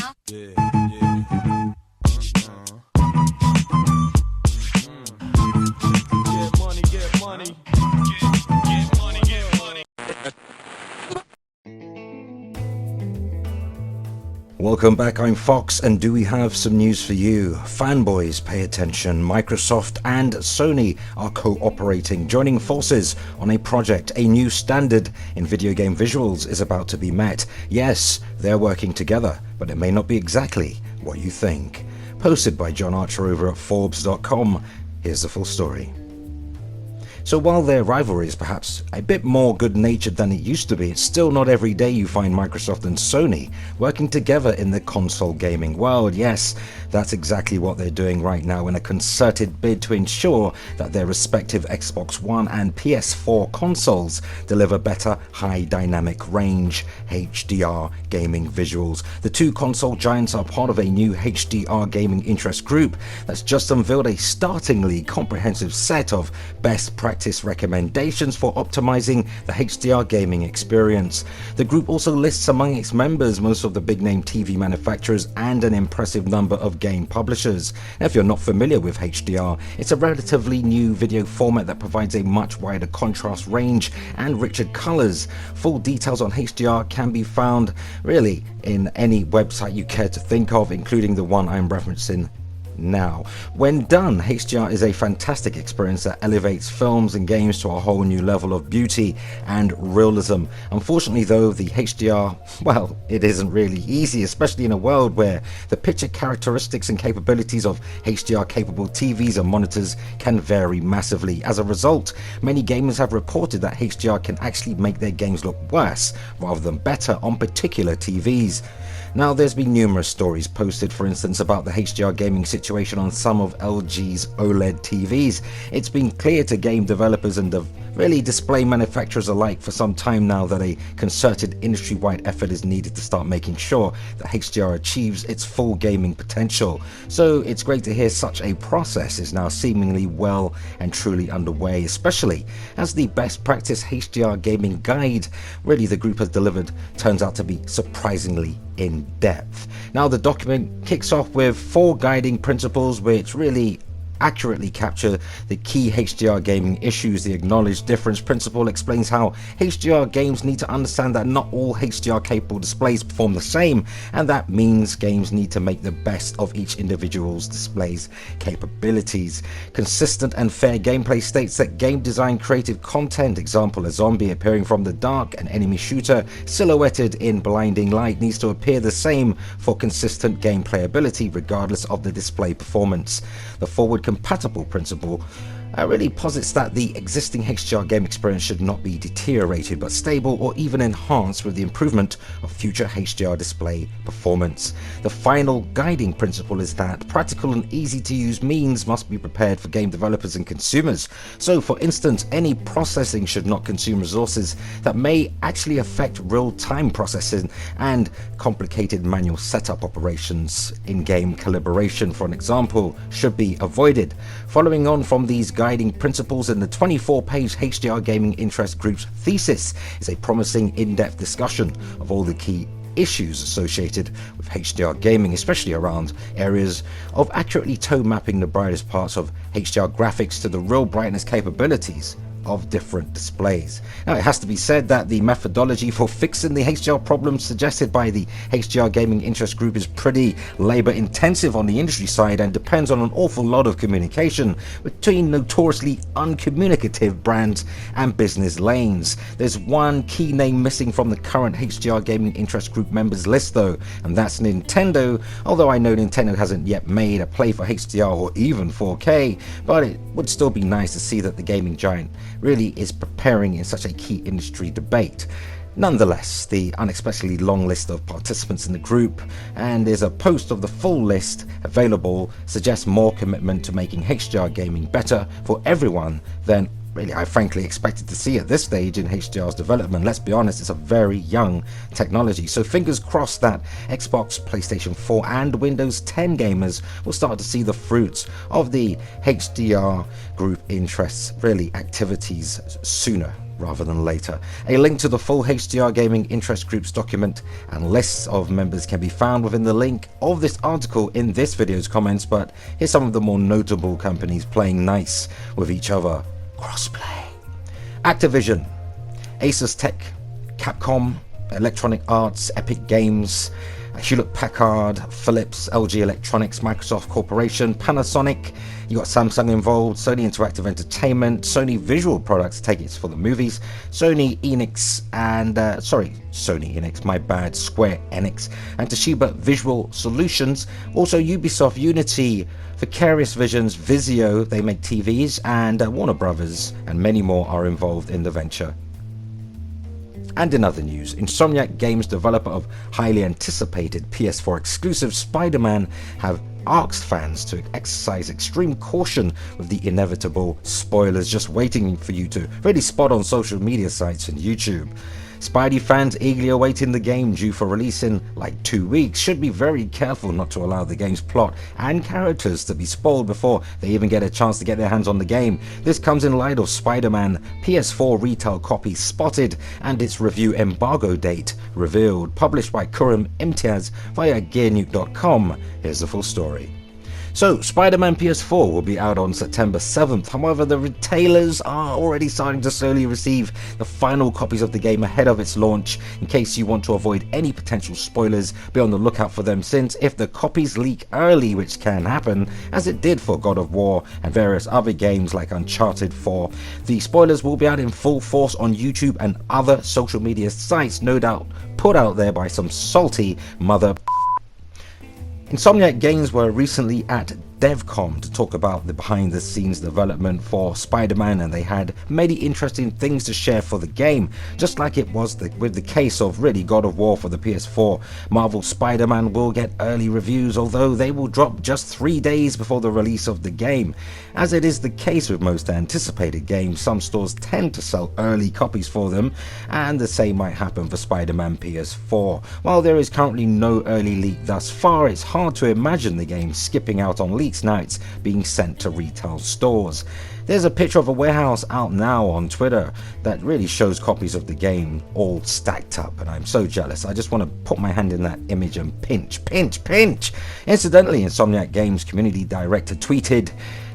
Get money, get money. Get money, get money. Welcome back, I'm Fox, and do we have some news for you? Fanboys, pay attention. Microsoft and Sony are cooperating, joining forces on a project. A new standard in video game visuals is about to be met. Yes, they're working together, but it may not be exactly what you think. Posted by John Archer over at Forbes.com. Here's the full story. So while their rivalry is perhaps a bit more good-natured than it used to be, it's still not every day you find Microsoft and Sony working together in the console gaming world. Yes, that's exactly what they're doing right now in a concerted bid to ensure that their respective Xbox One and PS4 consoles deliver better high dynamic range HDR gaming visuals. The two console giants are part of a new HDR gaming interest group that's just unveiled a startlingly comprehensive set of best practice recommendations for optimizing the HDR gaming experience. The group also lists among its members most of the big name TV manufacturers and an impressive number of game publishers. Now, if you're not familiar with HDR, it's a relatively new video format that provides a much wider contrast range and richer colors. Full details on HDR can be found really in any website you care to think of, including the one I'm referencing now. When done, HDR is a fantastic experience that elevates films and games to a whole new level of beauty and realism. Unfortunately though, the HDR, well, it isn't really easy, especially in a world where the picture characteristics and capabilities of HDR capable TVs and monitors can vary massively. As a result, many gamers have reported that HDR can actually make their games look worse rather than better on particular TVs. Now, there's been numerous stories posted, for instance, about the HDR gaming situation on some of LG's OLED TVs. It's been clear to game developers and really display manufacturers alike for some time now that a concerted industry-wide effort is needed to start making sure that HDR achieves its full gaming potential. So it's great to hear such a process is now seemingly well and truly underway, especially as the best practice HDR gaming guide really the group has delivered turns out to be surprisingly in depth. Now, the document kicks off with 4 guiding principles which really accurately capture the key HDR gaming issues. The acknowledged difference principle explains how HDR games need to understand that not all HDR capable displays perform the same, and that means games need to make the best of each individual's display's capabilities. Consistent and fair gameplay states that game design creative content, example a zombie appearing from the dark, an enemy shooter silhouetted in blinding light, needs to appear the same for consistent gameplay ability regardless of the display performance. The forward compatible principle really posits that the existing HDR game experience should not be deteriorated but stable or even enhanced with the improvement of future HDR display performance. The final guiding principle is that practical and easy to use means must be prepared for game developers and consumers. So for instance, any processing should not consume resources that may actually affect real-time processing and complicated manual setup operations. In-game calibration, for an example, should be avoided. Following on from these guiding principles in the 24-page HDR Gaming Interest Group's thesis is a promising in-depth discussion of all the key issues associated with HDR gaming, especially around areas of accurately tone mapping the brightest parts of HDR graphics to the real brightness capabilities of different displays. Now, it has to be said that the methodology for fixing the HDR problems suggested by the HDR Gaming Interest Group is pretty labor intensive on the industry side and depends on an awful lot of communication between notoriously uncommunicative brands and business lanes. There's one key name missing from the current HDR Gaming Interest Group members list though, and that's Nintendo. Although I know Nintendo hasn't yet made a play for HDR or even 4K, but it would still be nice to see that the gaming giant really is preparing in such a key industry debate. Nonetheless, the unexpectedly long list of participants in the group, and there's a post of the full list available, suggests more commitment to making HDR gaming better for everyone than really I frankly expected to see at this stage in HDR's development. Let's be honest, it's a very young technology, so fingers crossed that Xbox, PlayStation 4 and Windows 10 gamers will start to see the fruits of the HDR group interests really activities sooner rather than later. A link to the full HDR Gaming Interest Group's document and lists of members can be found within the link of this article in this video's comments, but here's some of the more notable companies playing nice with each other. Crossplay. Activision, Asus Tech, Capcom, Electronic Arts, Epic Games, Hewlett-Packard, Philips, LG Electronics, Microsoft Corporation, Panasonic. You got Samsung involved, Sony Interactive Entertainment, Sony Visual Products, take it for the movies, Sony Enix and Sony Enix, my bad, Square Enix, and Toshiba Visual Solutions. Also Ubisoft, Unity, Vicarious Visions, Vizio, they make TVs, and Warner Brothers, and many more are involved in the venture. And in other news, Insomniac Games, developer of highly anticipated PS4 exclusive SpiderMan, have asked fans to exercise extreme caution with the inevitable spoilers just waiting for you to really spot on social media sites and YouTube. Spidey fans eagerly awaiting the game due for release in like 2 weeks should be very careful not to allow the game's plot and characters to be spoiled before they even get a chance to get their hands on the game. This comes in light of SpiderMan PS4 retail copies spotted and its review embargo date revealed, published by Kuram Imtiaz via GearNuke.com. Here's the full story. So, Spider-Man PS4 will be out on September 7th, however the retailers are already starting to slowly receive the final copies of the game ahead of its launch. In case you want to avoid any potential spoilers, be on the lookout for them, since if the copies leak early, which can happen, as it did for God of War and various other games like Uncharted 4, the spoilers will be out in full force on YouTube and other social media sites, no doubt put out there by some salty mother. Insomniac Games were recently at DevCom to talk about the behind-the-scenes development for Spider-Man, and they had many interesting things to share for the game, just like it was with the case of really God of War for the PS4. Marvel Spider-Man will get early reviews, although they will drop just 3 days before the release of the game. As it is the case with most anticipated games, some stores tend to sell early copies for them, and the same might happen for Spider-Man PS4. While there is currently no early leak thus far, it's hard to imagine the game skipping out on leaks nights being sent to retail stores. There's a picture of a warehouse out now on Twitter that really shows copies of the game all stacked up, and I'm so jealous. I just want to put my hand in that image and pinch. Incidentally, Insomniac Games community director tweeted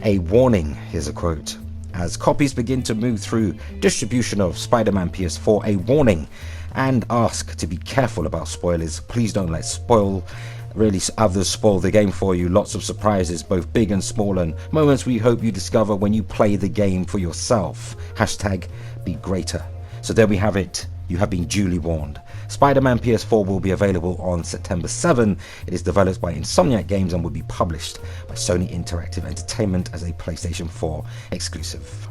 a warning, here's a quote: "As copies begin to move through distribution of Spider-Man PS4, a warning, and ask to be careful about spoilers. Please don't let others spoil the game for you. Lots of surprises, both big and small, and moments we hope you discover when you play the game for yourself. Hashtag be greater." So there we have it. You have been duly warned. Spider-Man PS4 will be available on September 7. It is developed by Insomniac Games and will be published by Sony Interactive Entertainment as a PlayStation 4 exclusive.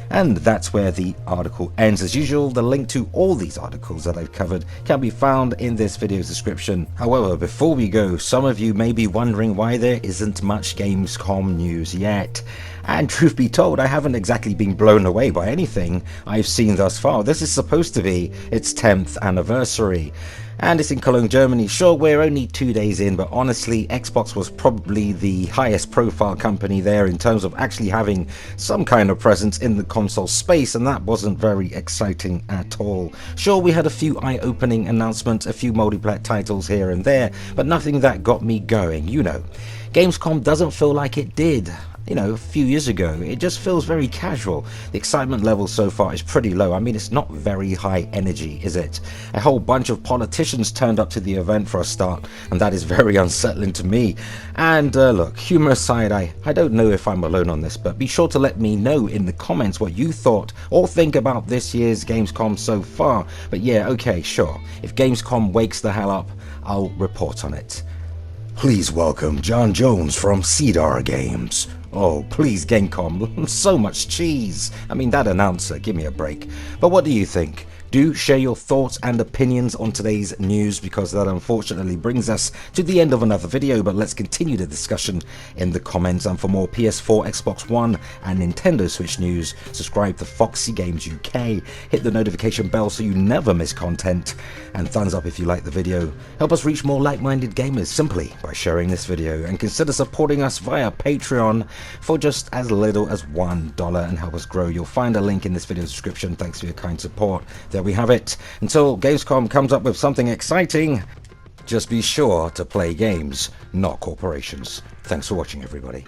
And that's where the article ends. As usual, the link to all these articles that I've covered can be found in this video's description. However, before we go, some of you may be wondering why there isn't much Gamescom news yet. And truth be told, I haven't exactly been blown away by anything I've seen thus far. This is supposed to be its 10th anniversary. And it's in Cologne, Germany. Sure, we're only 2 days in, but honestly, Xbox was probably the highest profile company there in terms of actually having some kind of presence in the console space, and that wasn't very exciting at all. Sure, we had a few eye-opening announcements, a few multiplayer titles here and there, but nothing that got me going, you know. Gamescom doesn't feel like it did, a few years ago. It just feels very casual. The excitement level so far is pretty low. I mean, it's not very high energy, is it? A whole bunch of politicians turned up to the event for a start, and that is very unsettling to me. And look, humor aside, I don't know if I'm alone on this, but be sure to let me know in the comments what you thought or think about this year's Gamescom so far. But yeah, okay, sure. If Gamescom wakes the hell up, I'll report on it. Please welcome John Jones from Cedar Games. Oh, please, Gamescom, so much cheese. I mean, that announcer, give me a break. But what do you think? Do share your thoughts and opinions on today's news, because that unfortunately brings us to the end of another video, but let's continue the discussion in the comments. And for more PS4, Xbox One and Nintendo Switch news, subscribe to FOXY Games UK, hit the notification bell so you never miss content, and thumbs up if you like the video. Help us reach more like-minded gamers simply by sharing this video, and consider supporting us via Patreon for just as little as $1 and help us grow. You'll find a link in this video description. Thanks for your kind support. There we have it. Until Gamescom comes up with something exciting, just be sure to play games, not corporations. Thanks for watching, everybody.